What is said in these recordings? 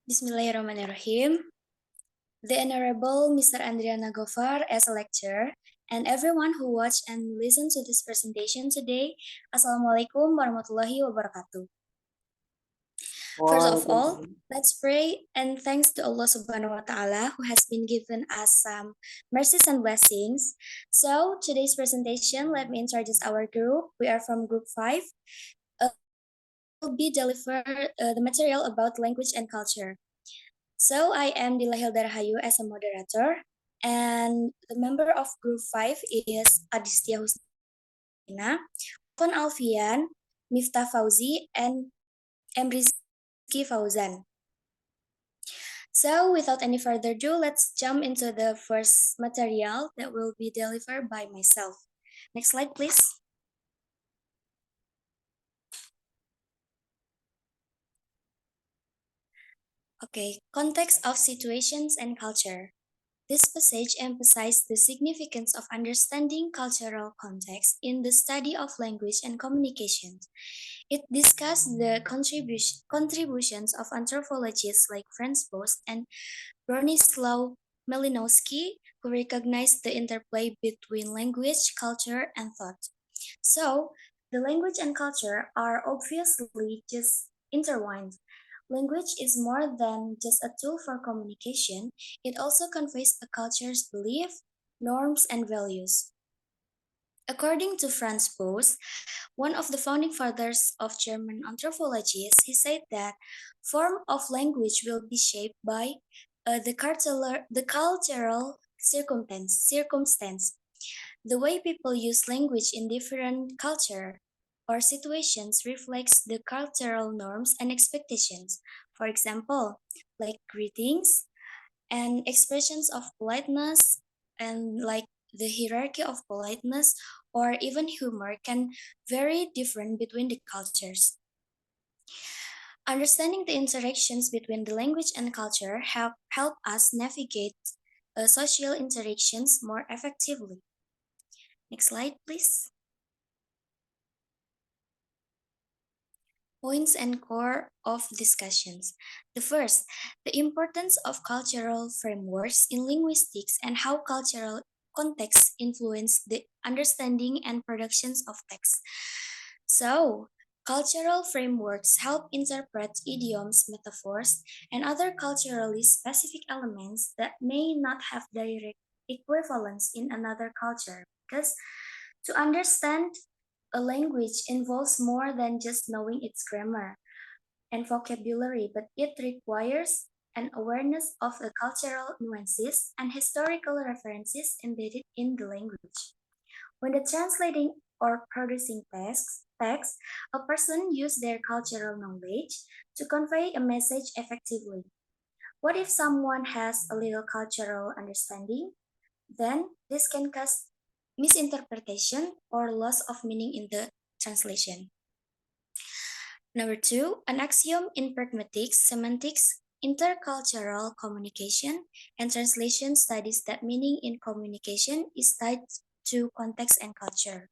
Bismillahirrahmanirrahim. The Honorable Mr. Andriana Gofar as a lecturer, and everyone who watched and listened to this presentation today, Assalamualaikum warahmatullahi wabarakatuh. First of all, let's pray and thanks to Allah Subhanahu wa Ta'ala who has been given us some mercies and blessings. So, today's presentation, let me introduce our group. We are from group 5. Will be deliver the material about language and culture. So I am Dila Hilda Rahayu as a moderator, and the member of group 5 is Adistia Husna, Fon Alfian, Miftah Fauzi, and Emrizki Fauzan. So without any further ado, let's jump into the first material that will be delivered by myself. Next slide, please. Okay, context of situations and culture. This passage emphasizes the significance of understanding cultural context in the study of language and communication. It discussed the contributions of anthropologists like Franz Boas and Bronislaw Malinowski, who recognized the interplay between language, culture, and thought. So, the language and culture are obviously just intertwined. Language is more than just a tool for communication, it also conveys a culture's belief, norms, and values. According to Franz Boas, one of the founding fathers of German anthropology, he said that form of language will be shaped by the cultural circumstance. The way people use language in different culture or situations reflects the cultural norms and expectations. For example, like greetings and expressions of politeness and like the hierarchy of politeness or even humor can vary different between the cultures. Understanding the interactions between the language and culture help us navigate social interactions more effectively. Next slide, please. Points and core of discussions. The first, the importance of cultural frameworks in linguistics and how cultural contexts influence the understanding and productions of text. So, cultural frameworks help interpret idioms, metaphors, and other culturally specific elements that may not have direct equivalence in another culture. Because to understand a language involves more than just knowing its grammar and vocabulary, but it requires an awareness of the cultural nuances and historical references embedded in the language. When the translating or producing text, a person uses their cultural knowledge to convey a message effectively. What if someone has a little cultural understanding? Then this can cause misinterpretation or loss of meaning in the translation. Number 2, an axiom in pragmatics, semantics, intercultural communication, and translation studies that meaning in communication is tied to context and culture.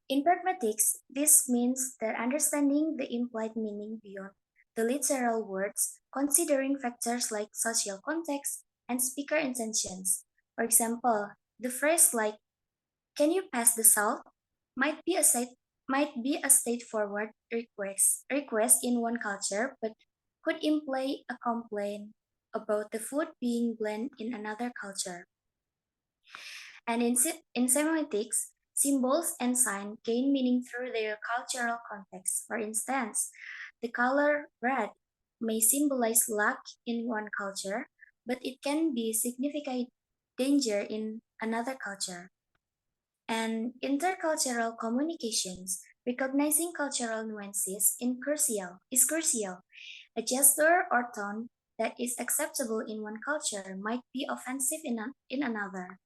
In pragmatics, this means that understanding the implied meaning beyond the literal words, considering factors like social context and speaker intentions. For example, the phrase like "Can you pass the salt?" might be a straightforward request in one culture, but could imply a complaint about the food being bland in another culture. And in semantics, symbols and signs gain meaning through their cultural context. For instance, the color red may symbolize luck in one culture, but it can be significant danger in another culture. And intercultural communications, recognizing cultural nuances is crucial. A gesture or tone that is acceptable in one culture might be offensive in another.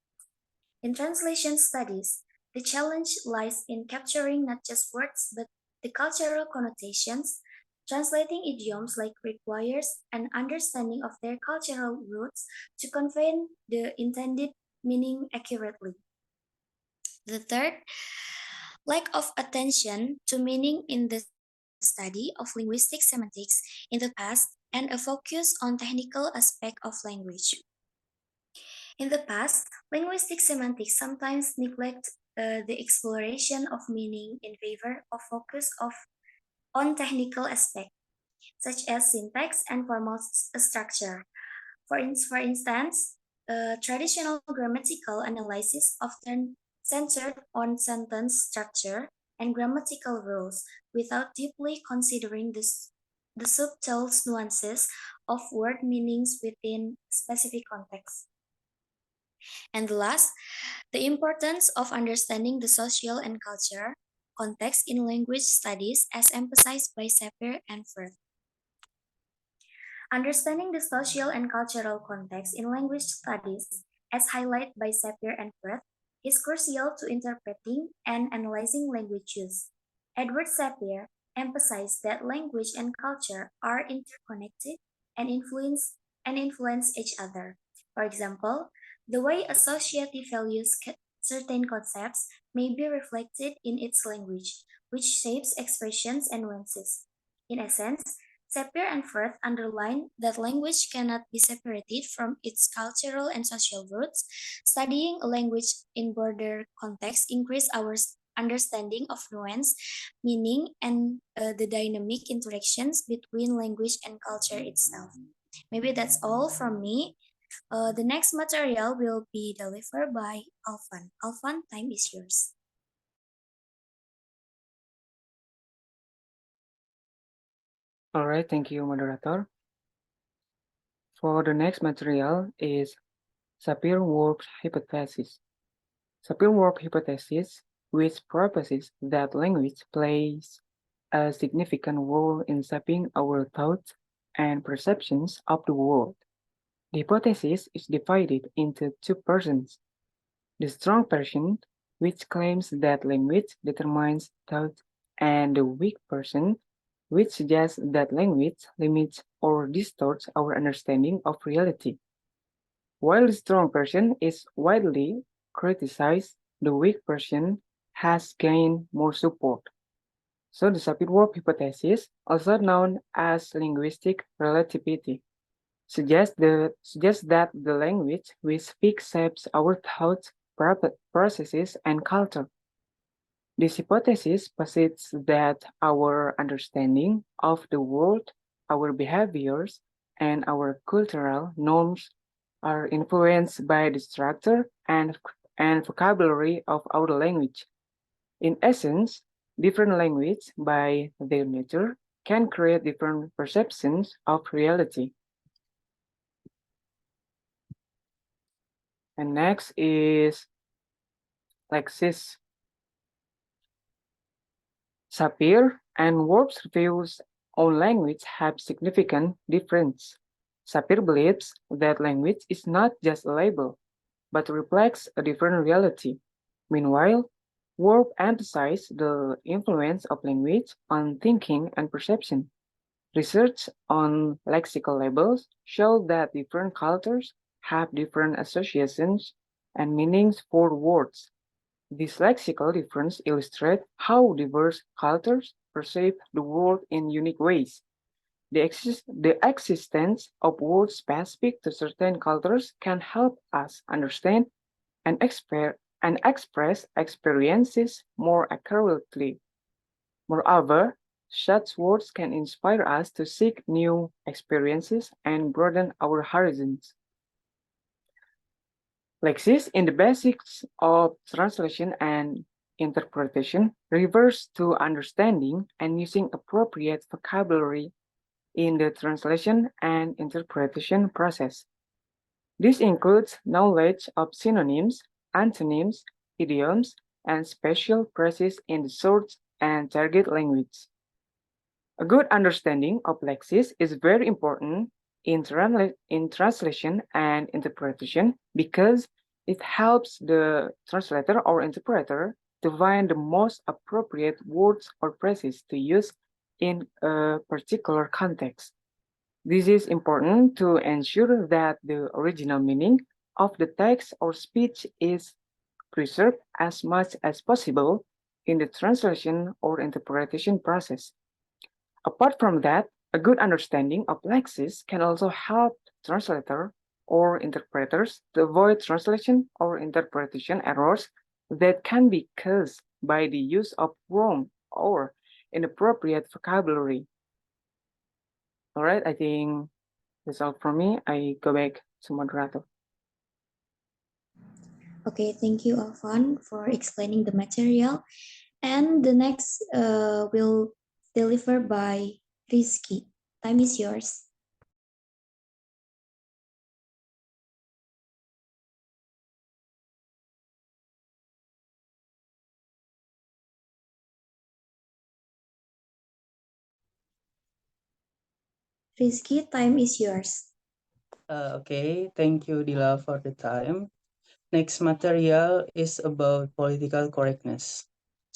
In translation studies, the challenge lies in capturing not just words but the cultural connotations. Translating idioms like requires an understanding of their cultural roots to convey the intended meaning accurately. The third, lack of attention to meaning in the study of linguistic semantics in the past and a focus on technical aspect of language. In the past, linguistic semantics sometimes neglect the exploration of meaning in favor of on technical aspects, such as syntax and formal structure. For instance, traditional grammatical analysis often centered on sentence structure and grammatical rules without deeply considering the subtle nuances of word meanings within specific contexts. And last, the importance of understanding the social and culture context in language studies as emphasized by Sapir and Firth. Understanding the social and cultural context in language studies, as highlighted by Sapir and Firth, is crucial to interpreting and analyzing language use. Edward Sapir emphasized that language and culture are interconnected and influence each other. For example, the way a society values certain concepts may be reflected in its language, which shapes expressions and nuances. In essence, Sapir and Firth underline that language cannot be separated from its cultural and social roots. Studying a language in broader context increase our understanding of nuance, meaning, and the dynamic interactions between language and culture itself. Maybe that's all from me. The next material will be delivered by Alfan. Alfan, time is yours. All right, thank you, moderator. For the next material is Sapir-Whorf hypothesis. Sapir-Whorf hypothesis, which proposes that language plays a significant role in shaping our thoughts and perceptions of the world. The hypothesis is divided into two portions. The strong person, which claims that language determines thought, and the weak person, which suggests that language limits or distorts our understanding of reality. While the strong person is widely criticized, the weak person has gained more support. So the Sapir-Whorf hypothesis, also known as linguistic relativity, suggests that the language we speak shapes our thoughts, processes, and culture. This hypothesis posits that our understanding of the world, our behaviors, and our cultural norms are influenced by the structure and vocabulary of our language. In essence, different language, by their nature, can create different perceptions of reality. And next is Lexis. Sapir and Worf's views on language have significant difference. Sapir believes that language is not just a label, but reflects a different reality. Meanwhile, Worf emphasizes the influence of language on thinking and perception. Research on lexical labels show that different cultures have different associations and meanings for words. This lexical difference illustrates how diverse cultures perceive the world in unique ways. The existence of words specific to certain cultures can help us understand and, and express experiences more accurately. Moreover, such words can inspire us to seek new experiences and broaden our horizons. Lexis in the basics of translation and interpretation refers to understanding and using appropriate vocabulary in the translation and interpretation process. This includes knowledge of synonyms, antonyms, idioms, and special phrases in the source and target language. A good understanding of lexis is very important in translation and interpretation because it helps the translator or interpreter to find the most appropriate words or phrases to use in a particular context. This is important to ensure that the original meaning of the text or speech is preserved as much as possible in the translation or interpretation process. Apart from that, A good understanding of lexis can also help translator or interpreters to avoid translation or interpretation errors that can be caused by the use of wrong or inappropriate vocabulary. All right, I think that's all from me. I go back to moderator. Okay, thank you, Alvan, for explaining the material. And the next will deliver by Rizky. Time is yours. Rizky, time is yours. Okay, thank you, Dila, for the time. Next material is about political correctness.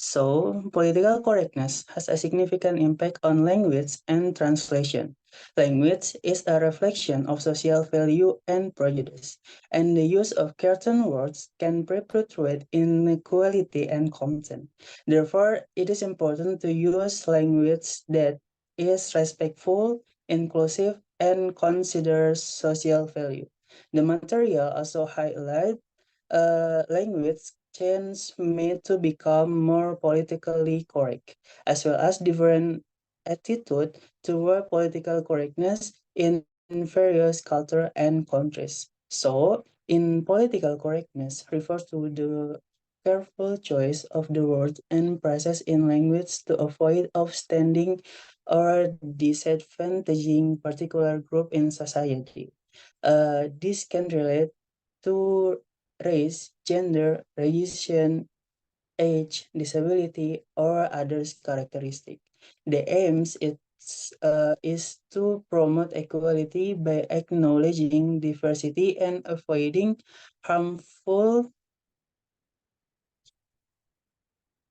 So, political correctness has a significant impact on language and translation. Language is a reflection of social value and prejudice, and the use of certain words can perpetuate inequality and content. Therefore, it is important to use language that is respectful, inclusive, and considers social value. The material also highlights language change made to become more politically correct, as well as different attitude toward political correctness in various culture and countries. So, in political correctness refers to the careful choice of the words and phrases in language to avoid offending or disadvantaging particular group in society. This can relate to race, gender, religion, age, disability, or others characteristic. The aims is to promote equality by acknowledging diversity and avoiding harmful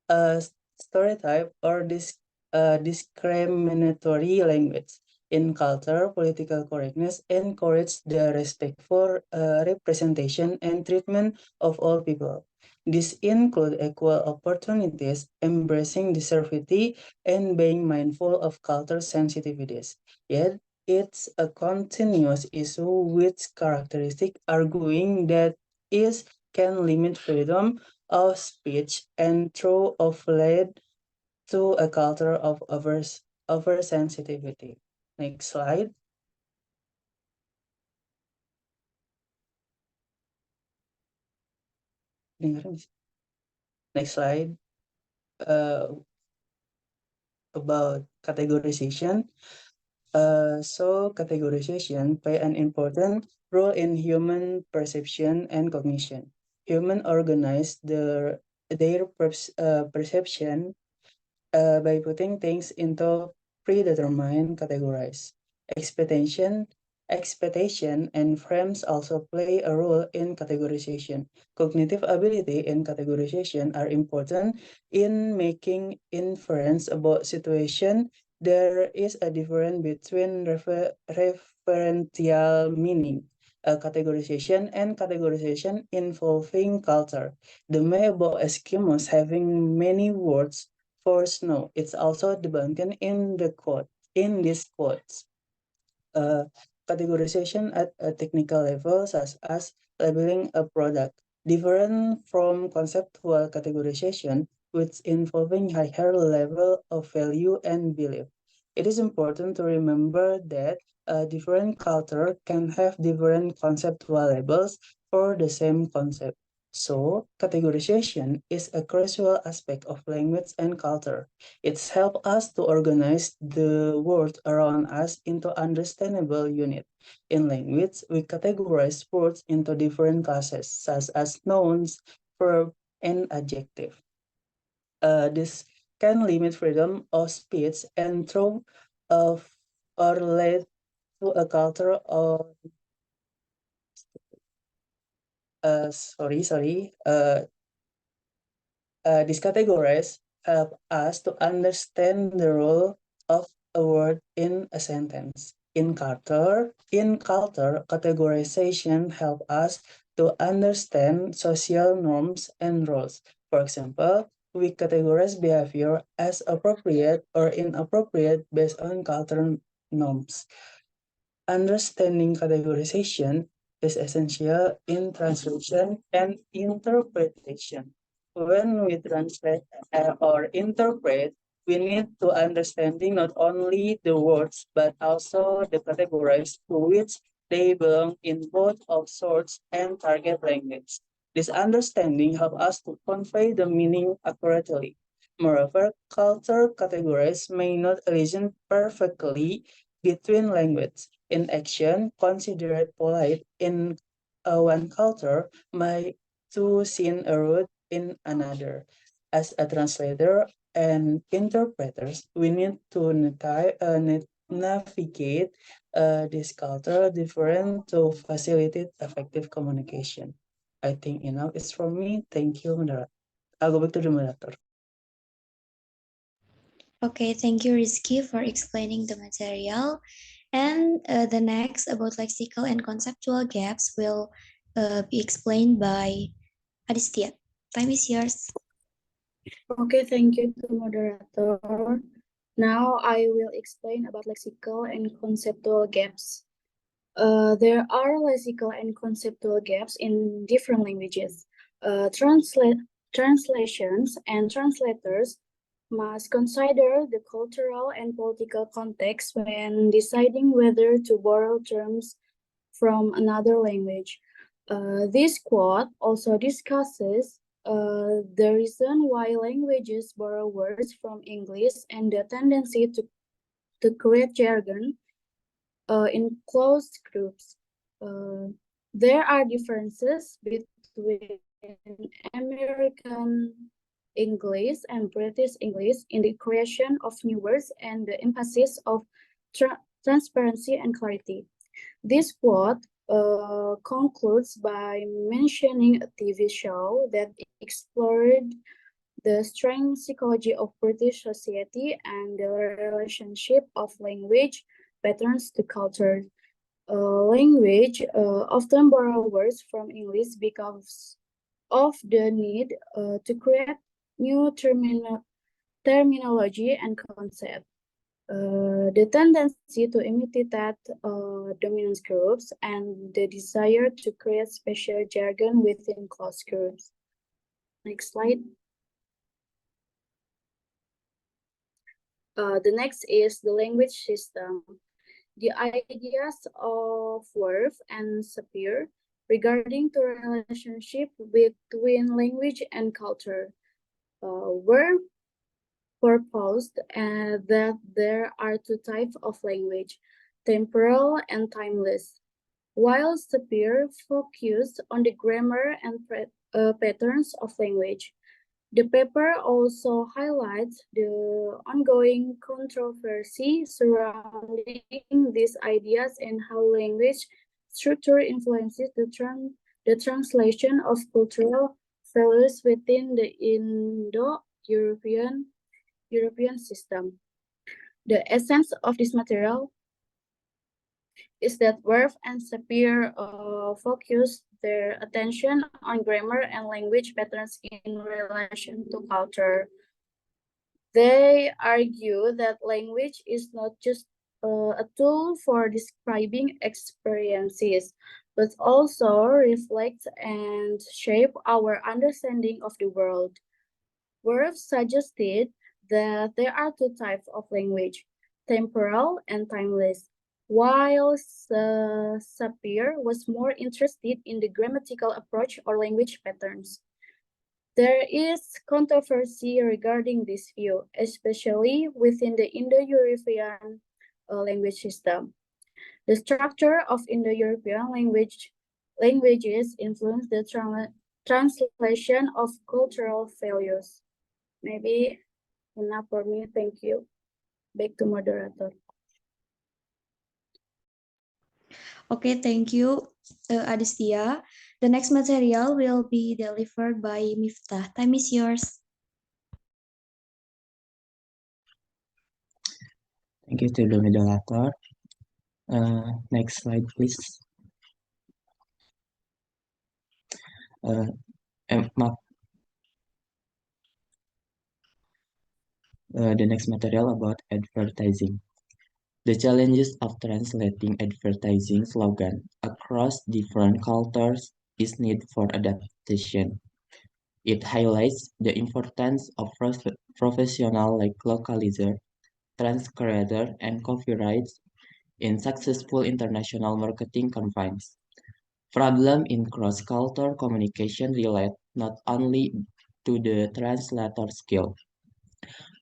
uh, stereotype or discriminatory language. In culture, political correctness encourages the respect for representation and treatment of all people. This include equal opportunities, embracing diversity, and being mindful of culture sensitivities. Yet, it's a continuous issue with characteristic arguing that is can limit freedom of speech and through of led to a culture of oversensitivity. Next slide. Next slide. About categorization. So categorization play an important role in human perception and cognition. Human organize their perception by putting things into predetermined categories. Expectation, expectation and frames also play a role in categorization. Cognitive ability and categorization are important in making inference about situation. There is a difference between referential meaning, categorization, and categorization involving culture. The myth about Eskimos having many words for snow. It's also debunked in the quote in these quotes. Categorization at a technical level, such as labeling a product, different from conceptual categorization, which involving higher level of value and belief. It is important to remember that different culture can have different conceptual labels for the same concept. So, categorization is a crucial aspect of language and culture. It's helped us to organize the world around us into understandable units. In language, we categorize words into different classes, such as nouns, verb, and adjective. This can limit freedom of speech and throw of or lead to a culture of these categories help us to understand the role of a word in a sentence. In culture, categorization help us to understand social norms and roles. For example, we categorize behavior as appropriate or inappropriate based on norms. Understanding categorization is essential in translation and interpretation. When we translate or interpret, we need to understanding not only the words but also the categories to which they belong in both of source and target language. This understanding helps us to convey the meaning accurately. Moreover, culture categories may not listen perfectly between language. In action, considered polite in one culture might to seem rude in another. As a translator and interpreters, we need to navigate this cultural difference to facilitate effective communication. I think enough is from me. Thank you, moderator. I'll go back to the moderator. Okay, thank you, Rizky, for explaining the material. And the next about lexical and conceptual gaps will be explained by Aditya. Time is yours. Okay, thank you to moderator. Now I will explain about lexical and conceptual gaps. There are lexical and conceptual gaps in different languages. Translations and translators must consider the cultural and political context when deciding whether to borrow terms from another language. This quote also discusses the reason why languages borrow words from English and the tendency to create jargon in closed groups. There are differences between American English and British English in the creation of new words and the emphasis of transparency and clarity. This quote concludes by mentioning a TV show that explored the strange psychology of British society and the relationship of language patterns to culture. Language often borrow words from English because of the need to create new terminology and concept. The tendency to imitate that dominant groups and the desire to create special jargon within closed groups. Next slide. The next is the language system. The ideas of Worf and Sapir regarding the relationship between language and culture were proposed that there are two types of language, temporal and timeless, while Sapir focused on the grammar and patterns of language. The paper also highlights the ongoing controversy surrounding these ideas and how language structure influences the translation of cultural values within the Indo-European system. The essence of this material is that Worf and Sapir focus their attention on grammar and language patterns in relation to culture. They argue that language is not just a tool for describing experiences, but also reflects and shape our understanding of the world. Worf suggested that there are two types of language, temporal and timeless, while Sapir was more interested in the grammatical approach or language patterns. There is controversy regarding this view, especially within the Indo-European language system. The structure of Indo-European languages influence the translation of cultural values. Maybe enough for me. Thank you. Back to moderator. Okay, thank you, Aditya. The next material will be delivered by Miftah. Time is yours. Thank you to the moderator. Next slide, please. The next material about advertising. The challenges of translating advertising slogan across different cultures is need for adaptation. It highlights the importance of professional like localizer, transcriber, and copywriters in successful international marketing campaigns. Problem in cross-cultural communication relate not only to the translator skill,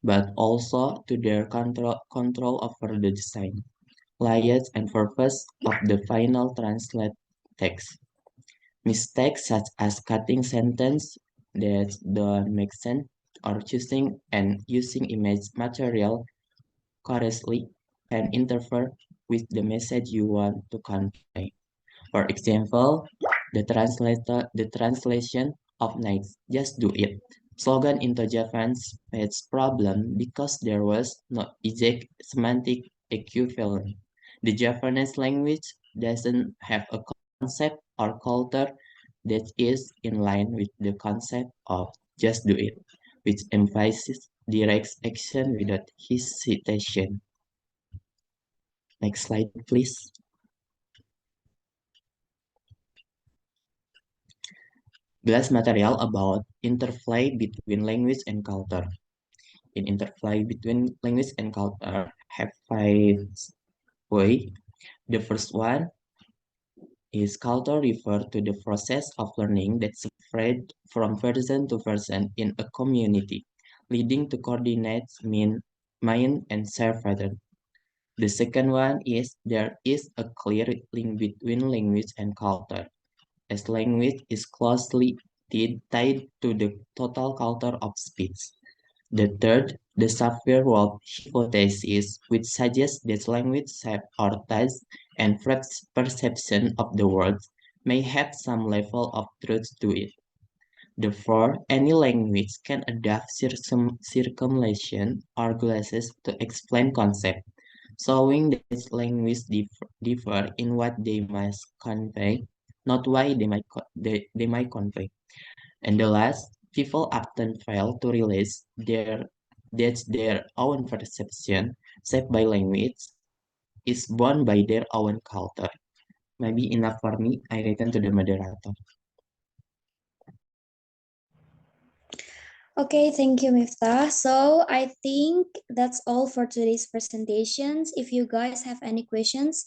but also to their control over the design, layout, and purpose of the final translate text. Mistakes such as cutting sentence that don't make sense or choosing and using image material correctly can interfere with the message you want to convey. For example, the translation of Nike's "Just Do It" slogan into Japanese made problem because there was no exact semantic equivalent. The Japanese language doesn't have a concept or culture that is in line with the concept of "just do it", which emphasizes direct action without hesitation. Next slide, please. Glass material about interplay between language and culture. In interplay between language and culture have 5 ways. The first one is culture refer to the process of learning that spread from person to person in a community, leading to coordinates mind and share pattern. The second one is there is a clear link between language and culture, as language is closely tied to the total culture of speech. The third, the Sapir-Whorf hypothesis, which suggests that language shape our taste and perception of the world, may have some level of truth to it. Therefore, any language can adapt circumlation or glosses to explain concepts, showing that language differ in what they must convey, not why they might convey. And the last, people often fail to realize that their own perception, shaped by language, is born by their own culture. Maybe enough for me. I return to the moderator. Okay, thank you, Miftah. So I think that's all for today's presentations. If you guys have any questions,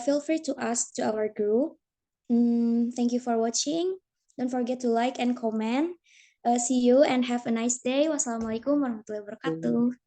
feel free to ask to our group. Thank you for watching. Don't forget to like and comment. See you and have a nice day. Wassalamualaikum warahmatullahi wabarakatuh.